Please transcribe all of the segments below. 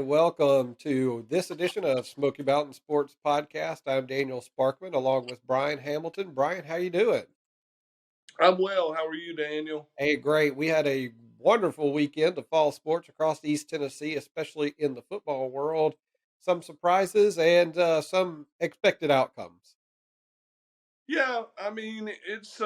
Welcome to this edition of Smoky Mountain Sports Podcast. I'm Daniel Sparkman along with Brian Hamilton. Brian, how you doing? I'm well. How are you, Daniel? Hey, great. We had a wonderful weekend of fall sports across East Tennessee, especially in the football world. Some surprises and some expected outcomes. Yeah, I mean, it's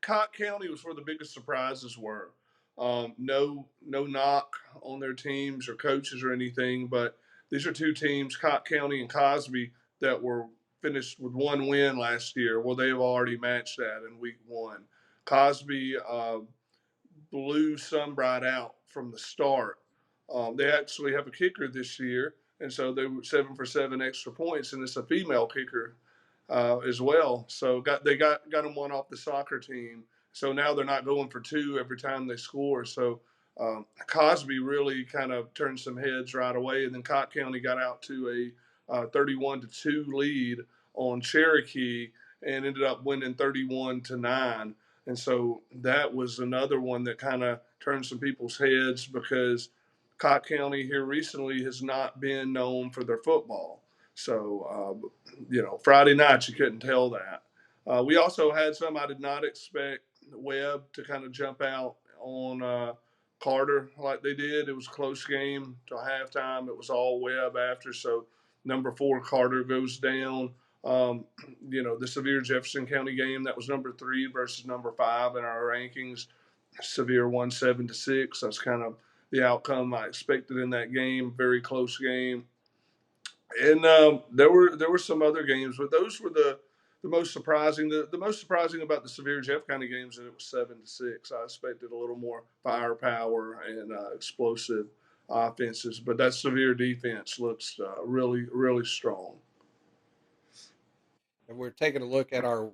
Cocke County was where the biggest surprises were. No knock on their teams or coaches or anything, but these are two teams, Cocke County and Cosby, that were finished with one win last year. Well, they've already matched that in week one. Cosby blew Sunbright out from the start. They actually have a kicker this year, and so they were 7 for 7 extra points, and it's a female kicker as well. So they got them one off the soccer team. So now they're not going for two every time they score. So Cosby really kind of turned some heads right away, and then Cocke County got out to a 31-2 lead on Cherokee and ended up winning 31-9. And so that was another one that kind of turned some people's heads because Cocke County here recently has not been known for their football. So, Friday night you couldn't tell that. We also had some I did not expect Webb to kind of jump out on Carter like they did. It was a close game till halftime. It was all Webb after. So number 4 Carter goes down. The Sevier Jefferson County game that was number 3 versus number 5 in our rankings. Sevier won 7-6. That's kind of the outcome I expected in that game. Very close game. And there were some other games, but those were the most surprising. The most surprising about the Sevier Jeff County games that it was 7-6. I expected a little more firepower and explosive offenses, but that Sevier defense looks really really strong. And we're taking a look at our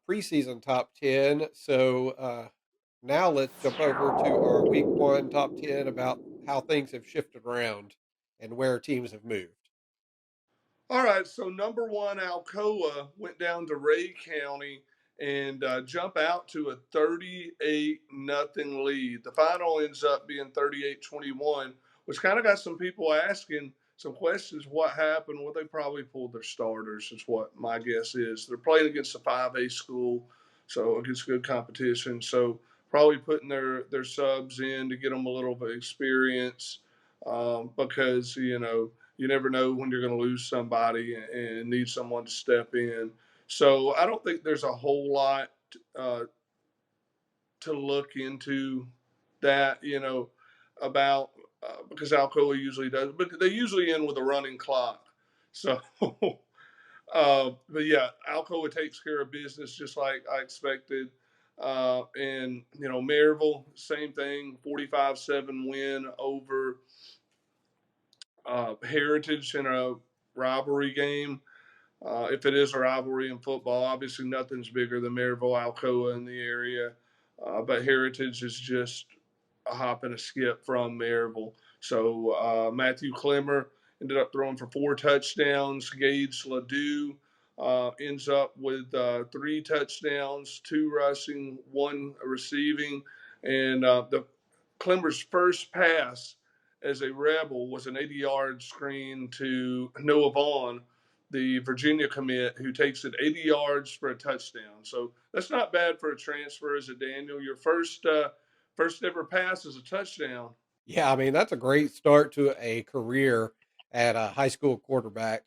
preseason top 10. So now let's jump over to our week one top 10 about how things have shifted around and where teams have moved. All right, so number 1 Alcoa went down to Ray County and jump out to a 38-0 lead. The final ends up being 38-21, which kind of got some people asking some questions. What happened? Well, they probably pulled their starters, is what my guess is. They're playing against a 5A school, so against good competition. So probably putting their subs in to get them a little bit of experience because, you never know when you're going to lose somebody and need someone to step in. So I don't think there's a whole lot uh, to look into that, about because Alcoa usually does, but they usually end with a running clock. So, but yeah, Alcoa takes care of business just like I expected. And, Maryville, same thing, 45-7 win over Heritage in a rivalry game. If it is a rivalry in football, obviously nothing's bigger than Maryville Alcoa in the area. But Heritage is just a hop and a skip from Maryville. So Matthew Clemmer ended up throwing for 4 touchdowns. Gage Ledoux ends up with 3 touchdowns, 2 rushing, 1 receiving. And the Clemmer's first pass as a Rebel was an 80-yard screen to Noah Vaughn, the Virginia commit, who takes it 80 yards for a touchdown. So that's not bad for a transfer, is it, Daniel? Your first ever pass is a touchdown. Yeah, I mean, that's a great start to a career at a high school quarterback.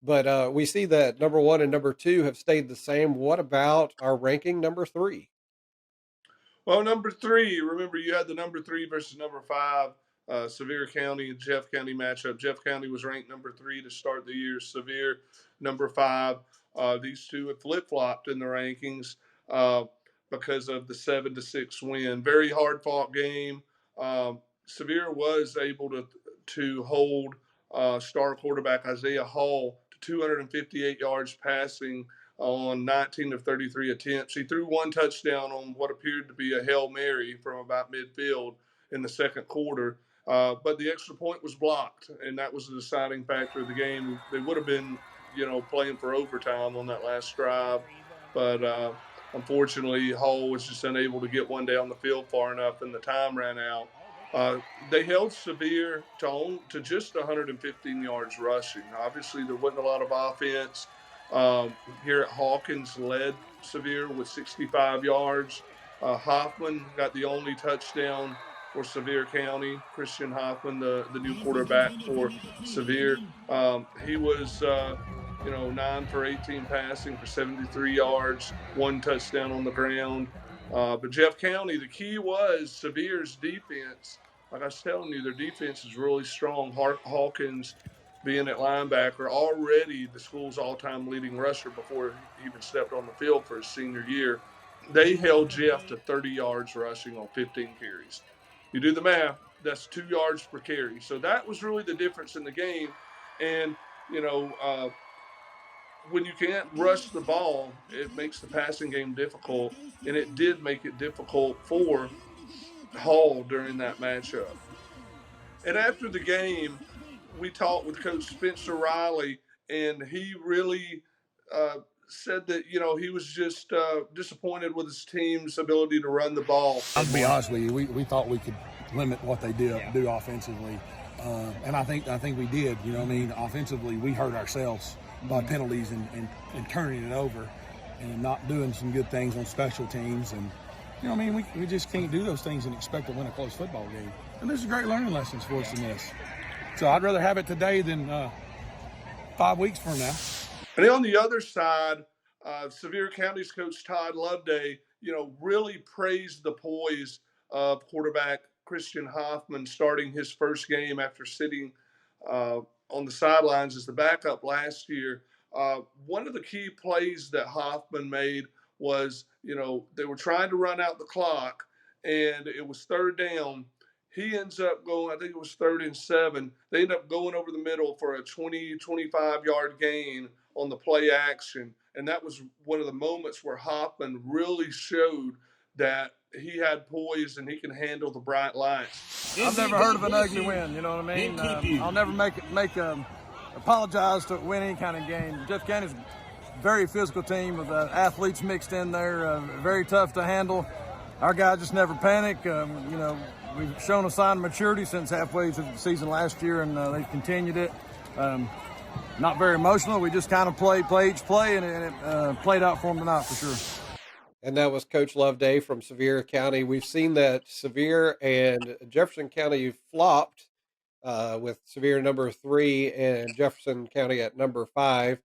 But we see that number one and number two have stayed the same. What about our ranking number three? Well, number 3, remember you had the number 3 versus number 5, Sevier County and Jeff County matchup. Jeff County was ranked number 3 to start the year. Sevier number 5. These two have flip flopped in the rankings uh, because of the 7-6 win. Very hard fought game. Sevier was able to hold star quarterback Isaiah Hall to 258 yards passing on 19 of 33 attempts. He threw 1 touchdown on what appeared to be a Hail Mary from about midfield in the second quarter. But the extra point was blocked, and that was the deciding factor of the game. They would have been, playing for overtime on that last drive. But unfortunately, Hall was just unable to get one down the field far enough, and the time ran out. They held Sevier to just 115 yards rushing. Obviously, there wasn't a lot of offense. Garrett Hawkins led Sevier with 65 yards. Hoffman got the only touchdown for Sevier County. Christian Hoffman, the new quarterback for Sevier. He was, 9 for 18 passing for 73 yards, one touchdown on the ground. But Jeff County, the key was Sevier's defense. Like I was telling you, their defense is really strong. Hawkins, being at linebacker, already the school's all-time leading rusher before he even stepped on the field for his senior year. They held Jeff to 30 yards rushing on 15 carries. You do the math, that's 2 yards per carry. So that was really the difference in the game. And, when you can't rush the ball, it makes the passing game difficult, and it did make it difficult for Hall during that matchup. And after the game, we talked with Coach Spencer Riley, and he really said that, he was just disappointed with his team's ability to run the ball. I'll be honest with you, we thought we could limit what they do offensively. And I think we did. Offensively, we hurt ourselves by penalties and turning it over and not doing some good things on special teams. And, we just can't do those things and expect to win a close football game. And there's great learning lessons for us in this. So I'd rather have it today than 5 weeks from now. And on the other side, Sevier County's coach Todd Loveday, really praised the poise of quarterback Christian Hoffman starting his first game after sitting on the sidelines as the backup last year. One of the key plays that Hoffman made was, they were trying to run out the clock, and it was third down. He ends up going, I think it was 3rd and 7. They end up going over the middle for a 20, 25-yard gain on the play action. And that was one of the moments where Hoffman really showed that he had poise and he can handle the bright lights. I've never heard of an ugly win, you know what I mean? I'll never apologize to win any kind of game. Jeff County's a very physical team with athletes mixed in there, very tough to handle. Our guys just never panic. We've shown a sign of maturity since halfway through the season last year, and they've continued it. Not very emotional. We just kind of play each play, and it played out for them tonight for sure. And that was Coach Loveday from Sevier County. We've seen that Sevier and Jefferson County flopped with Sevier number 3 and Jefferson County at number 5.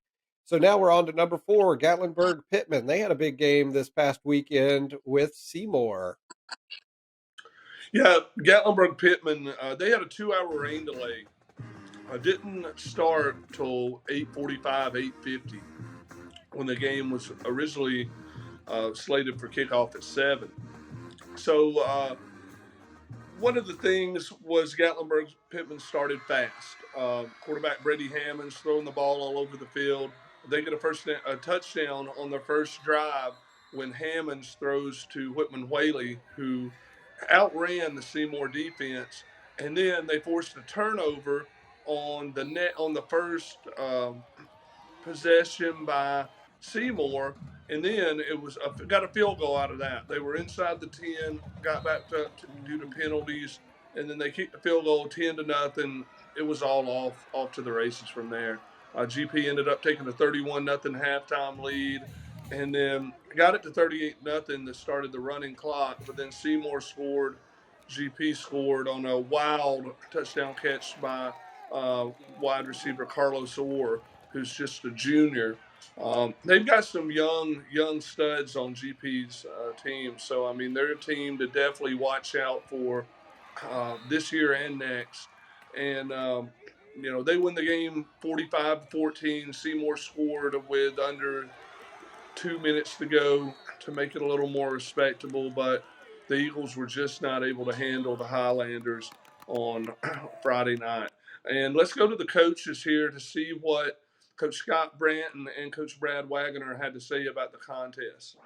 So now we're on to number 4, Gatlinburg-Pittman. They had a big game this past weekend with Seymour. Yeah, Gatlinburg-Pittman, they had a 2-hour rain delay. Didn't start till 8:45, 8:50 when the game was originally slated for kickoff at 7. So one of the things was Gatlinburg-Pittman started fast. Quarterback Brady Hammonds throwing the ball all over the field. They get a touchdown on their first drive when Hammonds throws to Whitman Whaley, who outran the Seymour defense, and then they forced a turnover on the first possession by Seymour, and then it was got a field goal out of that. They were inside the 10, got back due to penalties, and then they kicked the field goal 10-0. It was all off to the races from there. GP ended up taking a 31-0 halftime lead, and then got it to 38-0 that started the running clock. But then Seymour scored. GP scored on a wild touchdown catch by wide receiver Carlos Orr, who's just a junior. They've got some young studs on GP's team. So, I mean, they're a team to definitely watch out for this year and next. And, they win the game 45-14. Seymour scored with under 2 minutes to go to make it a little more respectable, but the Eagles were just not able to handle the Highlanders on Friday night. And let's go to the coaches here to see what Coach Scott Brandt and Coach Brad Wagoner had to say about the contest.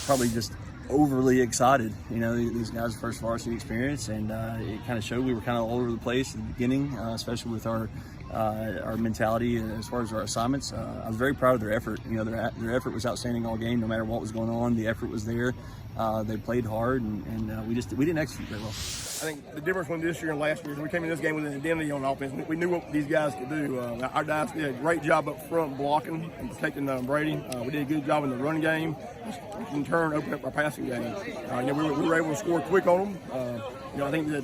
Probably just overly excited. These guys' first varsity experience, and it kind of showed we were kind of all over the place at the beginning, especially with our mentality as far as our assignments. I was very proud of their effort. Their effort was outstanding all game, no matter what was going on. The effort was there, They played hard, and we didn't execute very well. I think the difference between this year and last year is we came in this game with an identity on offense. We knew what these guys could do. Our guys did a great job up front blocking and protecting Brady. We did a good job in the run game. In turn, opened up our passing game. We were able to score quick on them. I think that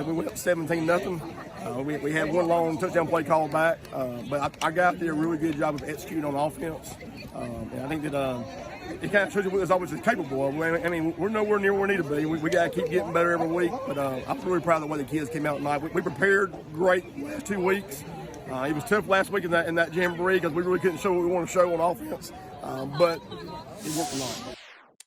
we went up 17-0. We had one long touchdown play called back, but our guys did a really good job of executing on offense. And I think that it kind of shows you what this offense is capable of. I mean, we're nowhere near where we need to be. We got to keep getting better every week. But I'm really proud of the way the kids came out tonight. We prepared great the last 2 weeks. It was tough last week in that jamboree because we really couldn't show what we want to show on offense. But it worked a lot.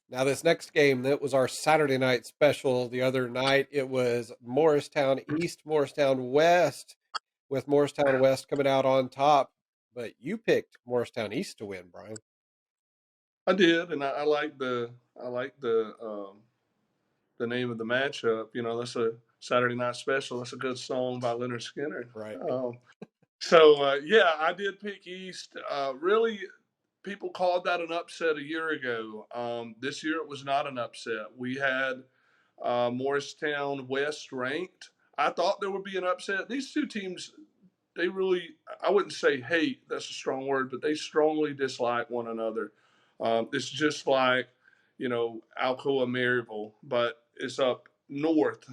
Now, this next game, that was our Saturday night special the other night. It was Morristown East, Morristown West, with Morristown West coming out on top. But you picked Morristown East to win, Brian. I did, and I like the name of the matchup. That's a Saturday night special. That's a good song by Leonard Skinner. Right. Yeah, I did pick East. Really, people called that an upset a year ago. This year it was not an upset. We had Morristown West ranked. I thought there would be an upset. These two teams, they really, I wouldn't say hate, that's a strong word, but they strongly dislike one another. It's just like, Alcoa Maryville, but it's up north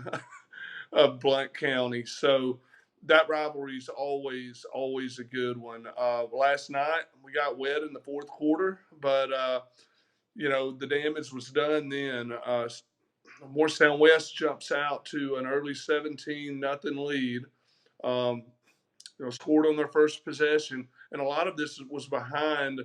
of Blount County. So that rivalry is always a good one. Last night we got wet in the fourth quarter, but the damage was done then. Morristown West jumps out to an early 17-0 lead. Scored on their first possession, and a lot of this was behind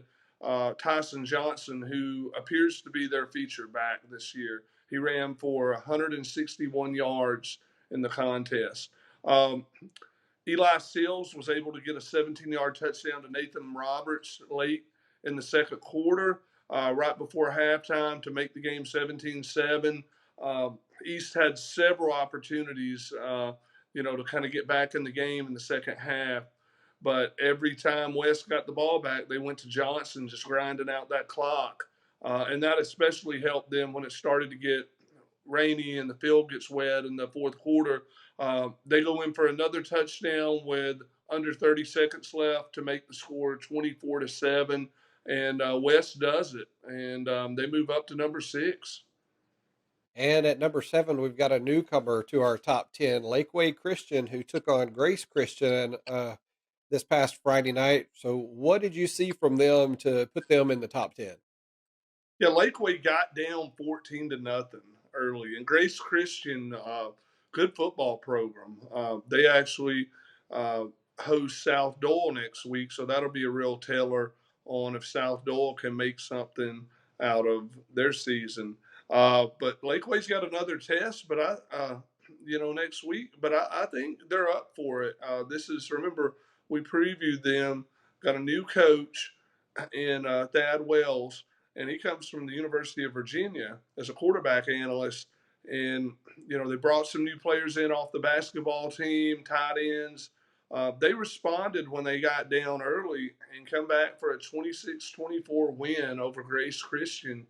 Tyson Johnson, who appears to be their feature back this year. He ran for 161 yards in the contest. Eli Seals was able to get a 17-yard touchdown to Nathan Roberts late in the second quarter, right before halftime, to make the game 17-7. East had several opportunities, to kind of get back in the game in the second half. But every time West got the ball back, they went to Johnson, just grinding out that clock. And that especially helped them when it started to get rainy and the field gets wet in the fourth quarter. They go in for another touchdown with under 30 seconds left to make the score 24-7. And West does it. And they move up to number 6. And at number 7, we've got a newcomer to our top 10, Lakeway Christian, who took on Grace Christian this past Friday night. So what did you see from them to put them in the top 10? Yeah, Lakeway got down 14-0 early, and Grace Christian, good football program. They actually host South Doyle next week, so that'll be a real teller on if South Doyle can make something out of their season. But Lakeway's got another test, but next week. But I think they're up for it. Remember, we previewed them. Got a new coach in Thad Wells, and he comes from the University of Virginia as a quarterback analyst. And they brought some new players in off the basketball team, tight ends. They responded when they got down early and come back for a 26-24 win over Grace Christian,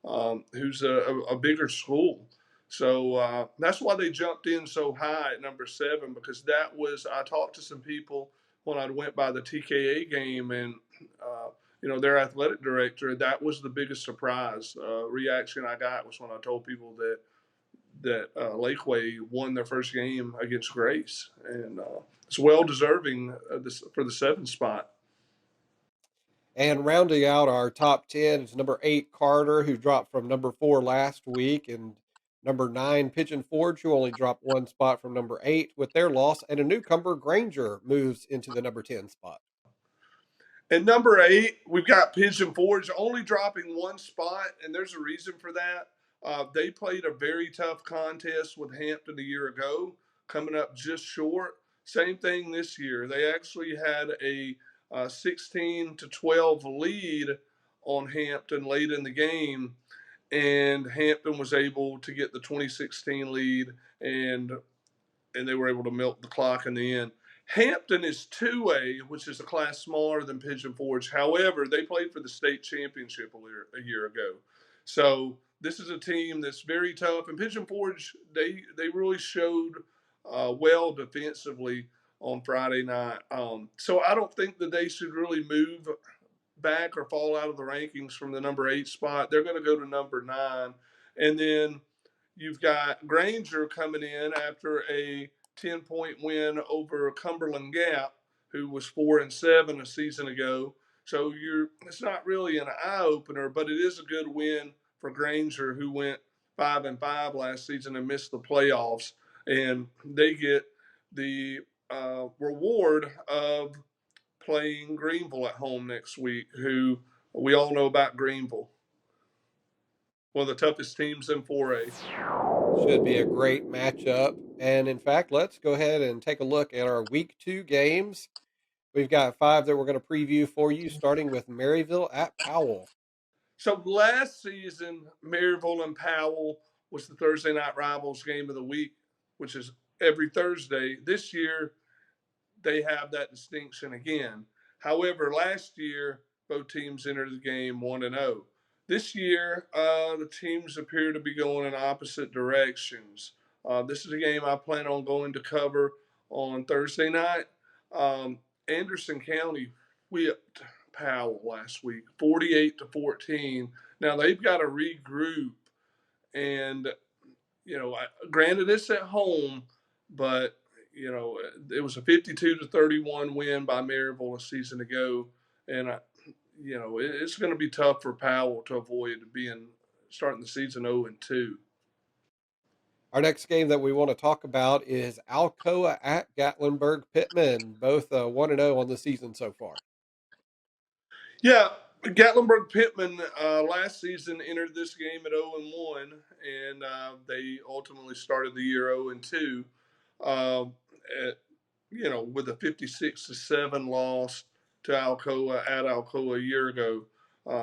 who's a bigger school. So that's why they jumped in so high at number 7, because I talked to some people when I went by the TKA game, and their athletic director, that was the biggest surprise reaction I got was when I told people that Lakeway won their first game against Grace, and it's well deserving for the 7th spot. And rounding out our top 10 is number 8, Carter, who dropped from number 4 last week, and number 9, Pigeon Forge, who only dropped 1 spot from number 8 with their loss, and a newcomer, Granger, moves into the number 10 spot. And number 8, we've got Pigeon Forge only dropping 1 spot, and there's a reason for that. They played a very tough contest with Hampton a year ago, coming up just short. Same thing this year. They actually had a 16-12 lead on Hampton late in the game, and Hampton was able to get the 2016 lead, and they were able to milk the clock in the end. Hampton is 2A, which is a class smaller than Pigeon Forge. However, they played for the state championship a year ago. So this is a team that's very tough. And Pigeon Forge, they really showed well defensively on Friday night. So I don't think that they should really move back or fall out of the rankings from the number 8 spot. They're going to go to number 9, and then you've got Granger coming in after a 10-point win over Cumberland Gap, who was 4-7 a season ago. So it's not really an eye opener, but it is a good win for Granger, who went 5-5 last season and missed the playoffs, and they get the reward of playing Greenville at home next week, who we all know about Greenville, one of the toughest teams in 4A. Should be a great matchup. And in fact, let's go ahead and take a look at our week 2 games. We've got 5 that we're going to preview for you, starting with Maryville at Powell. So last season, Maryville and Powell was the Thursday Night Rivals game of the week, which is every Thursday. This year, they have that distinction again. However, last year, both teams entered the game 1-0. This year, the teams appear to be going in opposite directions. This is a game I plan on going to cover on Thursday night. Anderson County whipped Powell last week, 48-14. Now they've got to regroup, and granted it's at home, but it was a 52-31 win by Maryville a season ago, and it's going to be tough for Powell to avoid starting the season 0-2. Our next game that we want to talk about is Alcoa at Gatlinburg Pittman, both 1-0 on the season so far. Yeah, Gatlinburg Pittman last season entered this game at 0-1, and they ultimately started the year 0-2. With a 56-7 loss to Alcoa at Alcoa a year ago.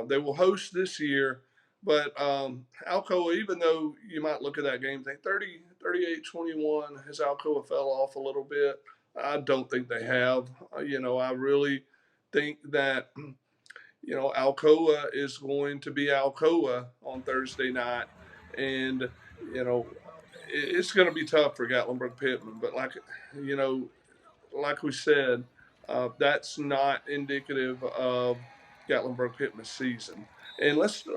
They will host this year, but Alcoa, even though you might look at that game, think 38-21, has Alcoa fell off a little bit? I don't think they have. I really think that Alcoa is going to be Alcoa on Thursday night, and it's going to be tough for Gatlinburg Pittman. But like we said, that's not indicative of Gatlinburg Pittman's season. And let's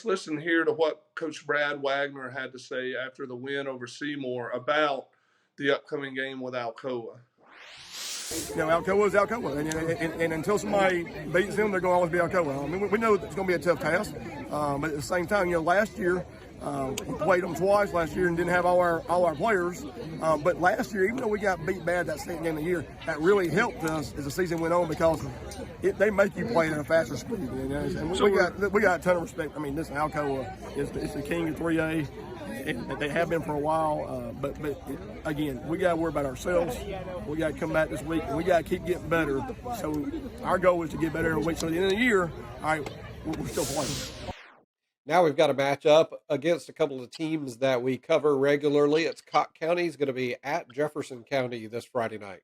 listen here to what Coach Brad Wagner had to say after the win over Seymour about the upcoming game with Alcoa. Alcoa is Alcoa, and until somebody beats them, they're going to always be Alcoa. I mean, we know it's going to be a tough task, but at the same time, last year we played them twice last year and didn't have all our players. But last year, even though we got beat bad that second game of the year, that really helped us as the season went on because they make you play at a faster speed. And we got a ton of respect. I mean, this Alcoa is the king of 3A. They have been for a while, but again, we got to worry about ourselves. We got to come back this week, and we got to keep getting better. So our goal is to get better every week. So at the end of the year, all right, we're still playing. Now we've got a matchup against a couple of teams that we cover regularly. It's Cocke County is going to be at Jefferson County this Friday night.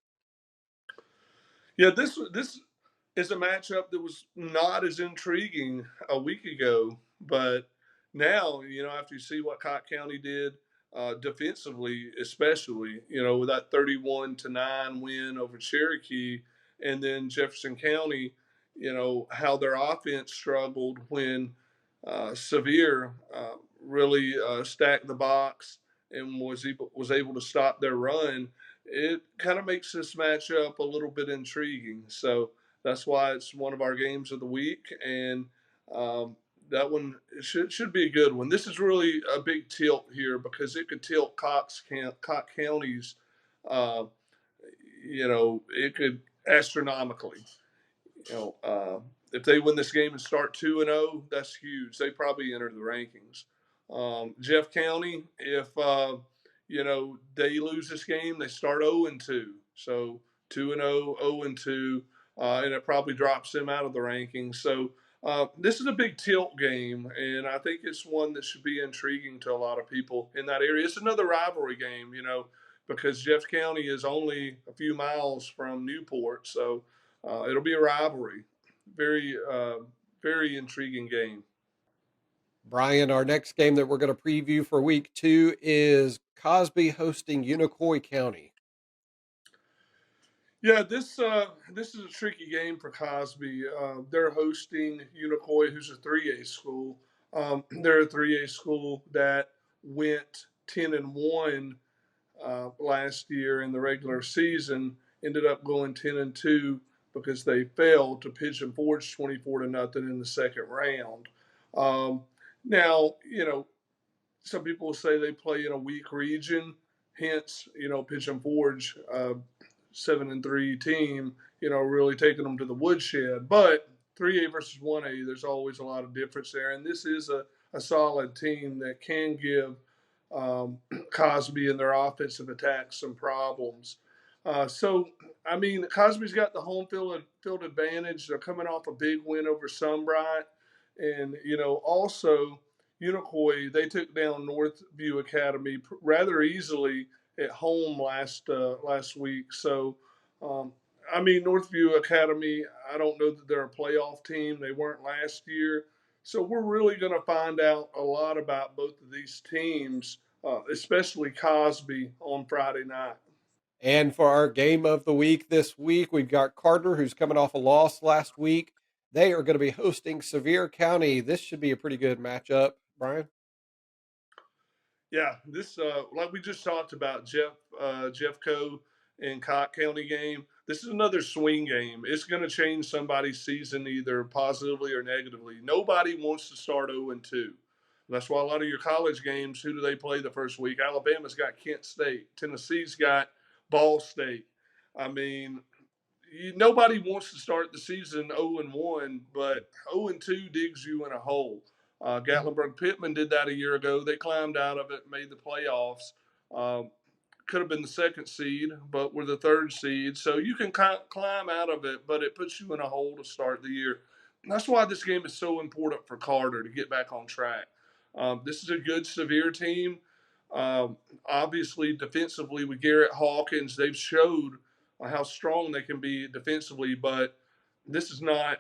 Yeah, this is a matchup that was not as intriguing a week ago, but now, after you see what Cocke County did defensively, especially, with that 31-9 win over Cherokee, and then Jefferson County, how their offense struggled when Sevier really stacked the box and was able to stop their run. It kind of makes this matchup a little bit intriguing. So that's why it's one of our games of the week, and that one should be a good one. This is really a big tilt here because it could tilt Cocke County's, it could astronomically. If they win this game and start 2-0, that's huge. They probably enter the rankings. Jeff County, if they lose this game, they start 0-2. So 2-0, 0-2, and it probably drops them out of the rankings. So this is a big tilt game, and I think it's one that should be intriguing to a lot of people in that area. It's another rivalry game, because Jeff County is only a few miles from Newport, so it'll be a rivalry. Very, very intriguing game. Brian, our next game that we're going to preview for week 2 is Cosby hosting Unicoi County. Yeah, this is a tricky game for Cosby. They're hosting Unicoi, who's a 3A school. They're a 3A school that went 10-1 last year in the regular season. Ended up going 10-2 because they failed to Pigeon Forge 24-0 in the second round. Um, Now, some people say they play in a weak region, hence, Pigeon Forge 7-3 team, really taking them to the woodshed. But 3A versus 1A, there's always a lot of difference there. And this is a solid team that can give Cosby and their offensive attack some problems. Cosby's got the home field advantage. They're coming off a big win over Sunbright. And, also, Unicoi, they took down Northview Academy rather easily at home last week. So, Northview Academy, I don't know that they're a playoff team. They weren't last year. So we're really going to find out a lot about both of these teams, especially Cosby on Friday night. And for our game of the week this week, we've got Carter, who's coming off a loss last week. They are going to be hosting Sevier County. This should be a pretty good matchup, Brian. Yeah, this like we just talked about Jeffco and Cocke County game. This is another swing game. It's going to change somebody's season either positively or negatively. Nobody wants to start 0-2. That's why a lot of your college games, who do they play the first week? Alabama's got Kent State. Tennessee's got Ball State. I mean, nobody wants to start the season 0-1, but 0-2 digs you in a hole. Gatlinburg Pittman did that a year ago. They climbed out of it, made the playoffs. Um, could have been the second seed, but were the third seed. So you can climb out of it, but it puts you in a hole to start the year. And that's why this game is so important for Carter to get back on track. This is a good Sevier team. Obviously, defensively with Garrett Hawkins, they've showed how strong they can be defensively, but this is not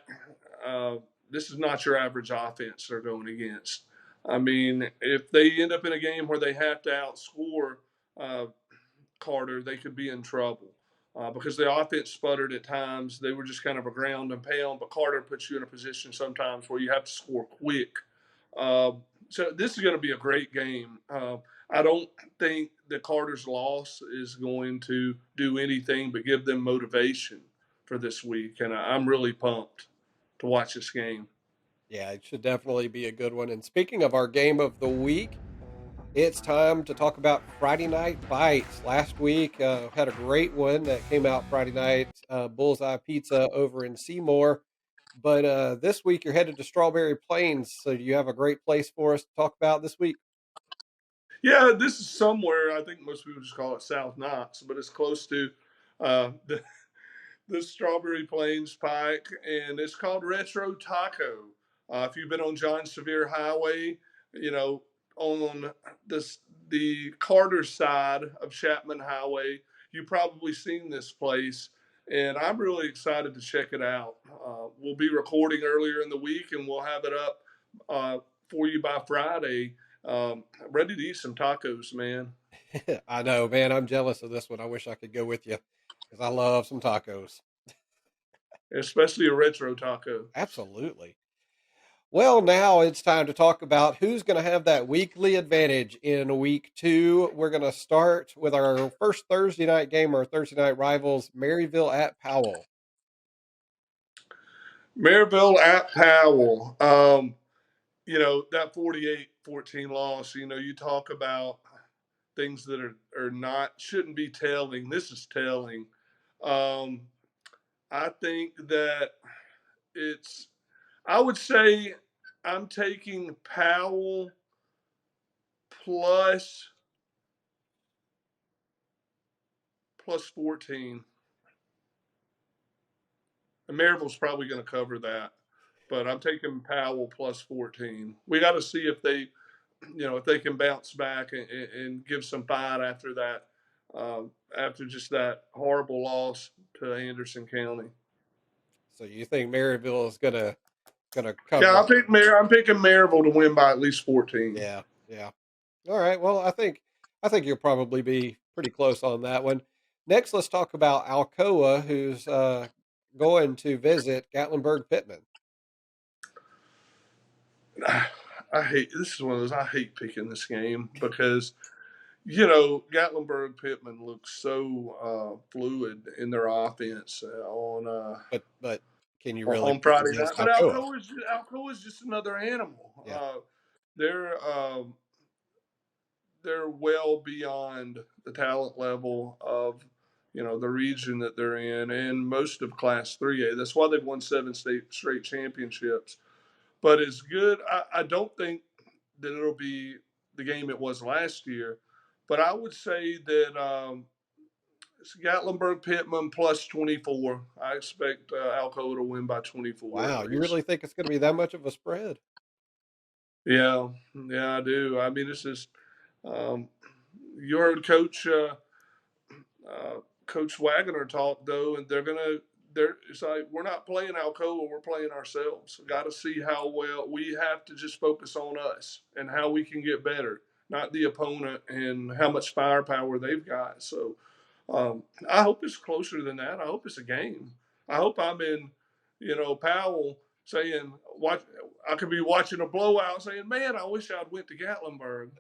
uh, this is not your average offense they're going against. I mean, if they end up in a game where they have to outscore uh, Carter, they could be in trouble because the offense sputtered at times. They were just kind of a ground and pound, but Carter puts you in a position sometimes where you have to score quick. Uh, so this is going to be a great game. I don't think that Carter's loss is going to do anything but give them motivation for this week, and I'm really pumped to watch this game. Yeah, it should definitely be a good one. And speaking of our game of the week, it's time to talk about Friday Night Bites. Last week, had a great one that came out Friday night, Bullseye Pizza over in Seymour. But this week, you're headed to Strawberry Plains. So, do you have a great place for us to talk about this week? Yeah, this is somewhere. I think most people just call it South Knox, but it's close to the Strawberry Plains Pike, and it's called Retro Taco. If you've been on John Sevier Highway, you know, on this the Carter side of Chapman Highway, you've probably seen this place, and I'm really excited to check it out. We'll be recording earlier in the week, and we'll have it up uh, for you by Friday. I'm ready to eat some tacos, man, I know, man. I'm jealous of this one. I wish I could go with you because I love some tacos. especially a retro taco. Absolutely. Well, now it's time to talk about who's going to have that weekly advantage in week 2. We're going to start with our first Thursday night game, our Thursday night rivals, Maryville at Powell. Maryville at Powell. That 48-14 loss, you talk about things that are not, shouldn't be telling. This is telling. Um, I think that it's, I would say I'm taking Powell plus 14. And Maryville's probably going to cover that, but I'm taking Powell plus 14. We got to see if they can bounce back and give some fight after that, after just that horrible loss to Anderson County. So you think Maryville is going to going to come Yeah, to. I'm picking Maryville to win by at least 14. Yeah, yeah. All right. Well, I think you'll probably be pretty close on that one. Next, let's talk about Alcoa, who's going to visit Gatlinburg Pittman. I hate this is one of those I hate picking this game because Gatlinburg Pittman looks so fluid in their offense But can you really on pick Friday night. against But Alcoa? Alcoa is just another animal. Yeah. They're they're well beyond the talent level of the region that they're in and most of Class 3A. That's why they've won 7 straight championships. But it's good. I don't think that it'll be the game it was last year, but I would say that it's Gatlinburg Pittman plus 24. I expect Alcoa to win by 24 Wow, at you least. really think it's going to be that much of a spread? Yeah, yeah, I do. I mean, it's just um, you heard Coach Wagner talk though, and it's like we're not playing Alcoa, we're playing ourselves. Yeah. Got to see how well we have to just focus on us and how we can get better, not the opponent and how much firepower they've got. So I hope it's closer than that. I hope it's a game. I hope I'm in, Powell saying, "Watch." I could be watching a blowout, saying, "Man, I wish I'd went to Gatlinburg."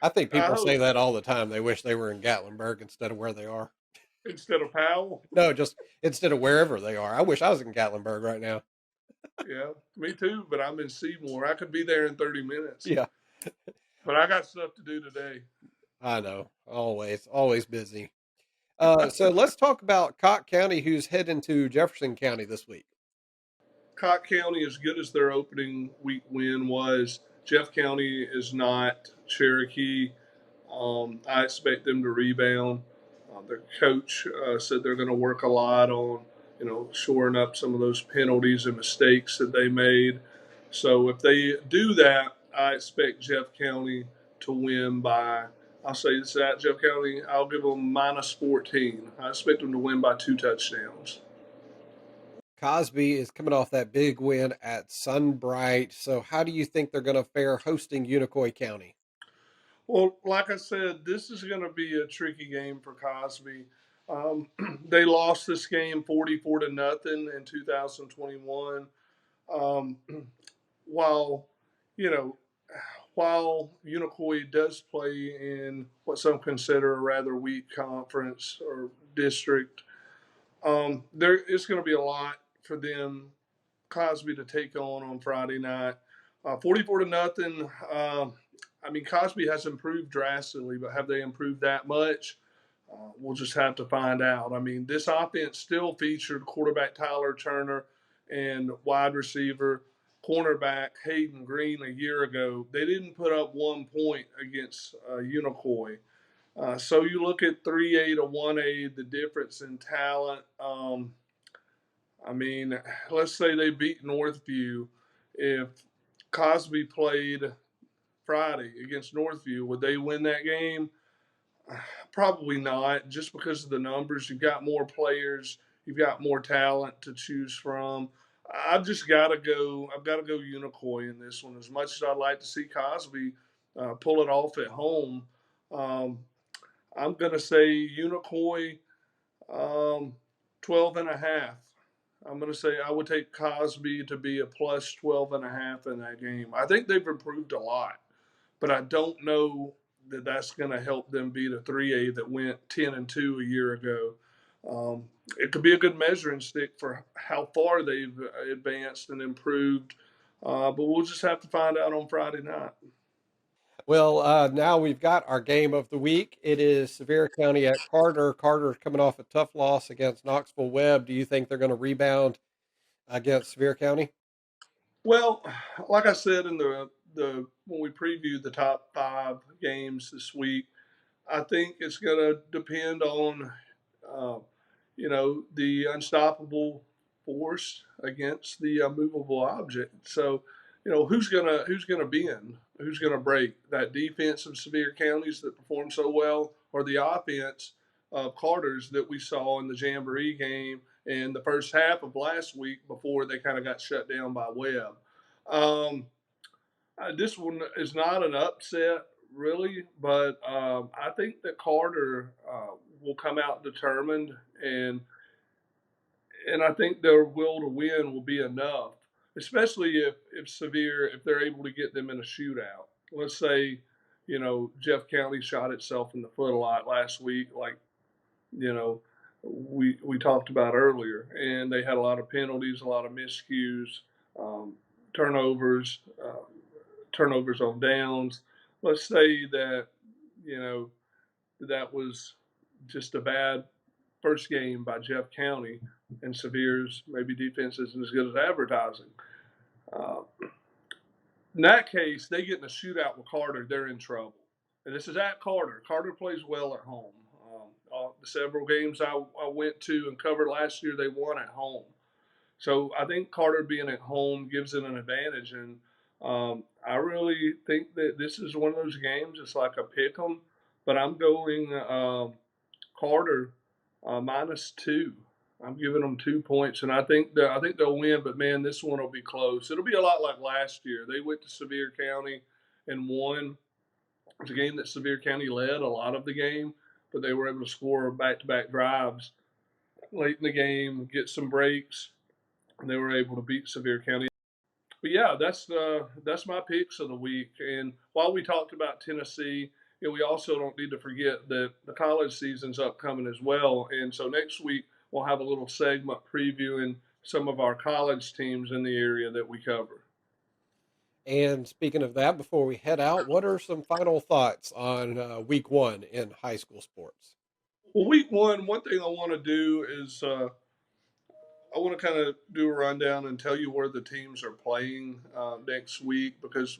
I think I people say hope that all the time. They wish they were in Gatlinburg instead of where they are. instead of Powell. No, just instead of wherever they are. I wish I was in Gatlinburg right now. Yeah, me too. But I'm in Seymour. I could be there in 30 minutes. Yeah, But I got stuff to do today. I know. Always busy. So let's talk about Cocke County, who's heading to Jefferson County this week. Cocke County, as good as their opening week win was, Jeff County is not Cherokee. I expect them to rebound. Their coach said they're going to work a lot on, shoring up some of those penalties and mistakes that they made. So if they do that, I expect Jeff County to win by. I'll say this at Jeff County. I'll give them minus 14. I expect them to win by 2 touchdowns. Cosby is coming off that big win at Sunbright. So how do you think they're going to fare hosting Unicoi County? Well, like I said, this is going to be a tricky game for Cosby. They lost this game 44 to nothing in 2021. Um, while, you know, while Unicoi does play in what some consider a rather weak conference or district, there is going to be a lot for them, Cosby, to take on Friday night. 44 to nothing. I mean, Cosby has improved drastically, but have they improved that much? We'll just have to find out. I mean, this offense still featured quarterback Tyler Turner and wide receiver cornerback Hayden Green a year ago. They didn't put up 1 point against Unicoi. So you look at 3A to 1A, the difference in talent. I mean, let's say they beat Northview. If Cosby played Friday against Northview, would they win that game? Probably not, just because of the numbers. You've got more players, you've got more talent to choose from. I've just got to go. I've got to go Unicoi in this one. As much as I'd like to see Cosby pull it off at home, um, I'm going to say Unicoi 12 and a half. I'm going to say I would take Cosby to be a plus 12 and a half in that game. I think they've improved a lot, but I don't know that that's going to help them beat a 3A that went 10-2 a year ago. It could be a good measuring stick for how far they've advanced and improved, but we'll just have to find out on Friday night. Well, now we've got our game of the week. It is Sevier County at Carter. Carter's coming off a tough loss against Knoxville Webb. Do you think they're going to rebound against Sevier County? Well, like I said in the when we previewed the top 5 games this week, I think it's going to depend on, uh, the unstoppable force against the movable object. So, who's gonna bend, who's gonna break that defense of Sevier counties that perform so well, or the offense of Carter's that we saw in the Jamboree game and the first half of last week before they kind of got shut down by Webb. Um, this one is not an upset, really, but I think that Carter will come out determined, and I think their will to win will be enough, especially if Sevier, if they're able to get them in a shootout. Let's say, Jeff County shot itself in the foot a lot last week, like you know we talked about earlier, and they had a lot of penalties, a lot of miscues, um, turnovers, turnovers on downs. Let's say that you know that was just a bad first game by Jeff County, and Sevier's maybe defense isn't as good as advertising. Uh, in that case, they get in a shootout with Carter, they're in trouble. And this is at Carter. Carter plays well at home. The several games I went to and covered last year, they won at home. So I think Carter being at home gives it an advantage. And I really think that this is one of those games. It's like a pick 'em, but I'm going Carter -2. I'm giving them 2 points, and I think they'll win. But man, this one will be close. It'll be a lot like last year. They went to Sevier County and won. It was a game that Sevier County led a lot of the game, but they were able to score back-to-back drives late in the game, get some breaks, and they were able to beat Sevier County. But yeah, that's my picks of the week. And while we talked about Tennessee, we also don't need to forget that the college season's upcoming as well. And so next week we'll have a little segment previewing some of our college teams in the area that we cover. And speaking of that, before we head out, what are some final thoughts on week one in high school sports? Well, week one thing I want to do is I want to kind of do a rundown and tell you where the teams are playing next week, because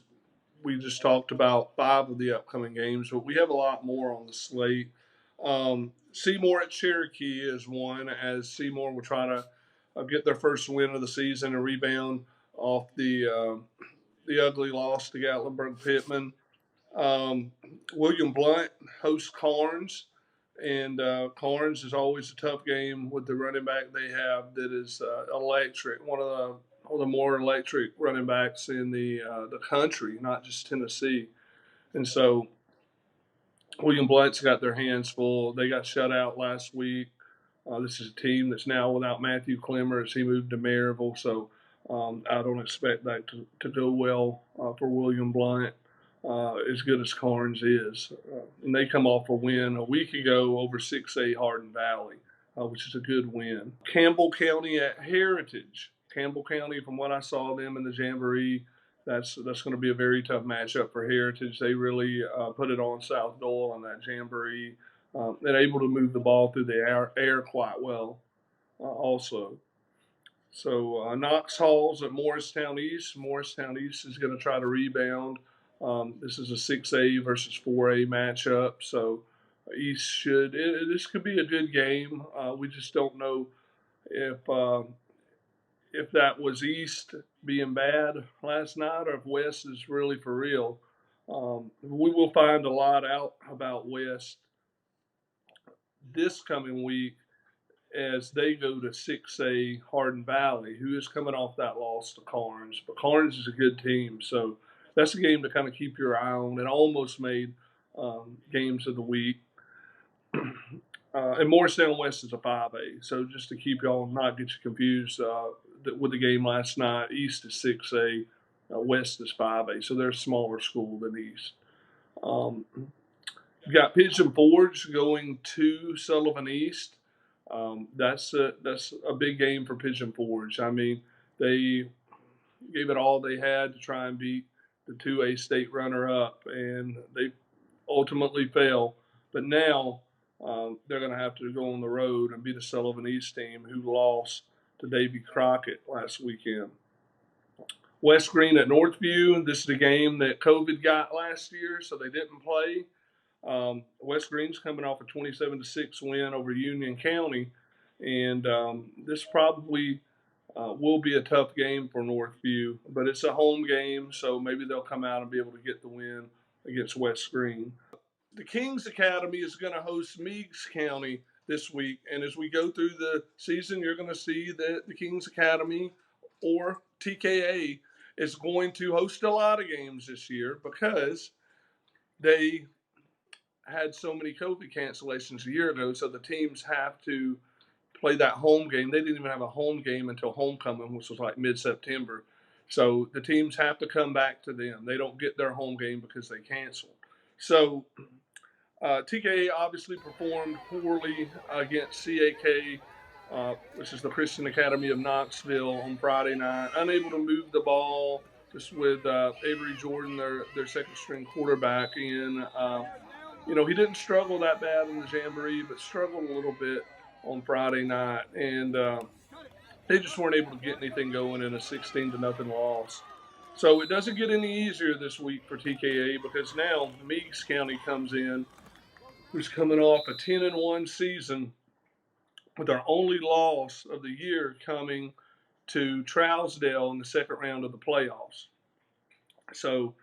we just talked about 5 of the upcoming games, but we have a lot more on the slate. Seymour at Cherokee is one, as Seymour will try to get their first win of the season and rebound off the ugly loss to Gatlinburg Pittman. William Blount hosts Carnes, and Carnes is always a tough game with the running back they have that is electric, one of the more electric running backs in the country, not just Tennessee. And so William Blount's got their hands full. They got shut out last week. This is a team that's now without Matthew Clemmer as he moved to Maryville, so I don't expect that to go well for William Blount. As good as Carnes is. And they come off a win a week ago over 6A Hardin Valley, which is a good win. Campbell County at Heritage. Campbell County, from what I saw them in the Jamboree, that's going to be a very tough matchup for Heritage. They really put it on South Doyle on that Jamboree. They're able to move the ball through the air quite well also. So Knox Hall's at Morristown East. Morristown East is going to try to rebound. This is a 6A versus 4A matchup, so East this could be a good game. We just don't know if that was East being bad last night or if West is really for real. We will find a lot out about West this coming week as they go to 6A Hardin Valley, who is coming off that loss to Carnes. But Carnes is a good team, so that's a game to kind of keep your eye on. It almost made games of the week. And Morristown West is a 5A, so just to keep y'all not get you confused with the game last night, East is 6A, West is 5A, so they're a smaller school than East. You got Pigeon Forge going to Sullivan East. That's a big game for Pigeon Forge. I mean, they gave it all they had to try and beat the 2A state runner-up, and they ultimately fell. But now they're going to have to go on the road and beat a Sullivan East team who lost to Davy Crockett last weekend. West Green at Northview. This is the game that COVID got last year, so they didn't play. West Green's coming off a 27-6 win over Union County, and this probably will be a tough game for Northview, but it's a home game, so maybe they'll come out and be able to get the win against West Green. the Kings Academy is going to host Meigs County this week. And as we go through the season, you're going to see that the Kings Academy or TKA is going to host a lot of games this year because they had so many COVID cancellations a year ago. So the teams have to play that home game. They didn't even have a home game until homecoming, which was like mid-September. So the teams have to come back to them. They don't get their home game because they canceled. So TKA obviously performed poorly against CAK, which is the Christian Academy of Knoxville, on Friday night. Unable to move the ball, just with Avery Jordan, their second string quarterback, in. He didn't struggle that bad in the Jamboree, but struggled a little bit on Friday night. And they just weren't able to get anything going in a 16-0 loss. So it doesn't get any easier this week for TKA because now Meigs County comes in, who's coming off a 10-1 season with our only loss of the year coming to Trousdale in the second round of the playoffs. So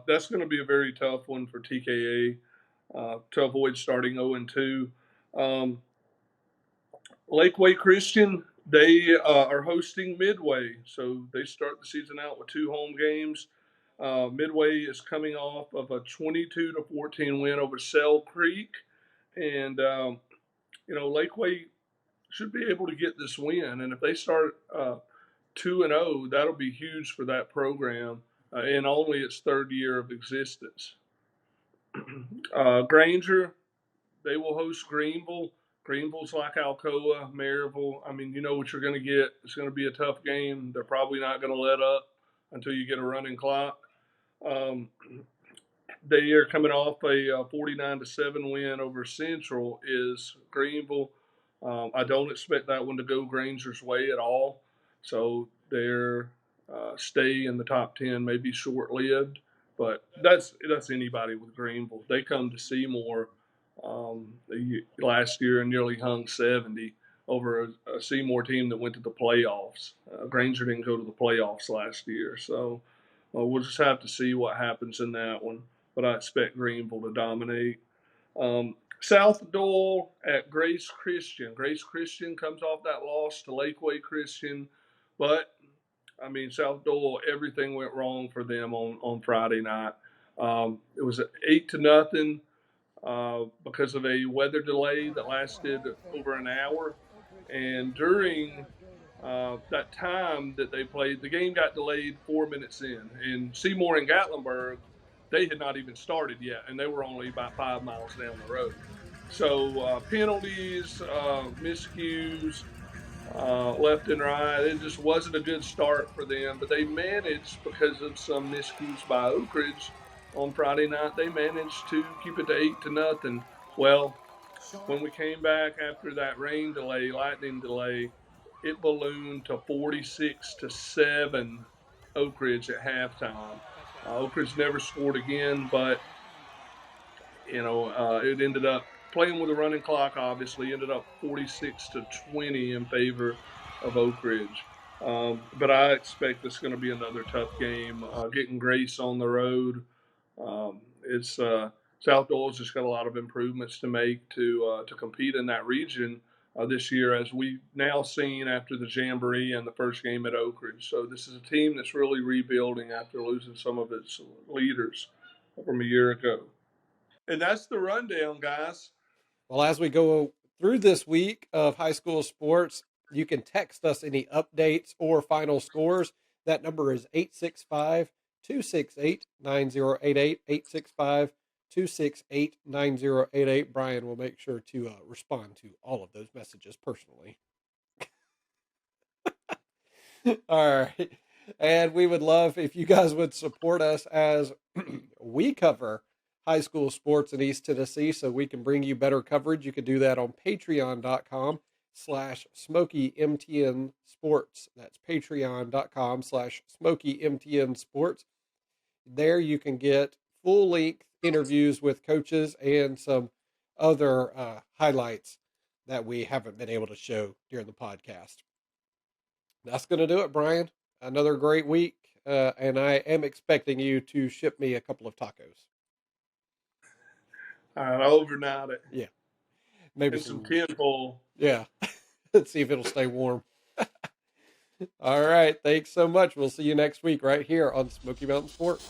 that's going to be a very tough one for TKA to avoid starting 0-2. Lakeway Christian, they are hosting Midway, so they start the season out with 2 home games. Midway is coming off of a 22-14 win over Sell Creek, and Lakeway should be able to get this win. And if they start 2-0, that'll be huge for that program in only its third year of existence. Granger, they will host Greenville. Greenville's like Alcoa, Maryville. I mean, you know what you're going to get. It's going to be a tough game. They're probably not going to let up until you get a running clock. They are coming off a 49-7 win over Central, is Greenville. I don't expect that one to go Granger's way at all. So their stay in the top 10 may be short-lived. But that's anybody with Greenville. They come to Seymour last year and nearly hung 70 over a Seymour team that went to the playoffs. Granger didn't go to the playoffs last year. So we'll just have to see what happens in that one. But I expect Greenville to dominate. South Dole at Grace Christian. Grace Christian comes off that loss to Lakeway Christian. But, I mean, South Dole, everything went wrong for them on Friday night. It was 8-0 because of a weather delay that lasted over an hour. And during that time that they played, the game got delayed 4 minutes in. And Seymour and Gatlinburg, they had not even started yet, and they were only about 5 miles down the road. So penalties, miscues, left and right. It just wasn't a good start for them, but they managed, because of some miscues by Oak Ridge on Friday night, they managed to keep it to 8-0. Well, when we came back after that lightning delay, it ballooned to 46-7 Oak Ridge at halftime. Oak Ridge never scored again, but it ended up playing with a running clock. Obviously, ended up 46-20 in favor of Oak Ridge. But I expect this is going to be another tough game. Getting Grace on the road, South Dole's just got a lot of improvements to make to compete in that region this year, as we've now seen after the Jamboree and the first game at Oak Ridge. So this is a team that's really rebuilding after losing some of its leaders from a year ago. And that's the rundown, guys. Well, as we go through this week of high school sports, you can text us any updates or final scores. That number is 865-268-9088, 865-268-9088. Brian will make sure to respond to all of those messages personally. All right. And we would love if you guys would support us as we cover high school sports in East Tennessee so we can bring you better coverage. You can do that on patreon.com/SmokyMTN Sports. That's patreon.com/SmokyMTN Sports. There you can get full-length interviews with coaches and some other highlights that we haven't been able to show during the podcast. That's going to do it, Brian. Another great week, and I am expecting you to ship me a couple of tacos. All right, I'll overnight it. Yeah. Maybe And some tinfoil. yeah. Let's see if it'll stay warm. All right. Thanks so much. We'll see you next week right here on Smoky Mountain Sports.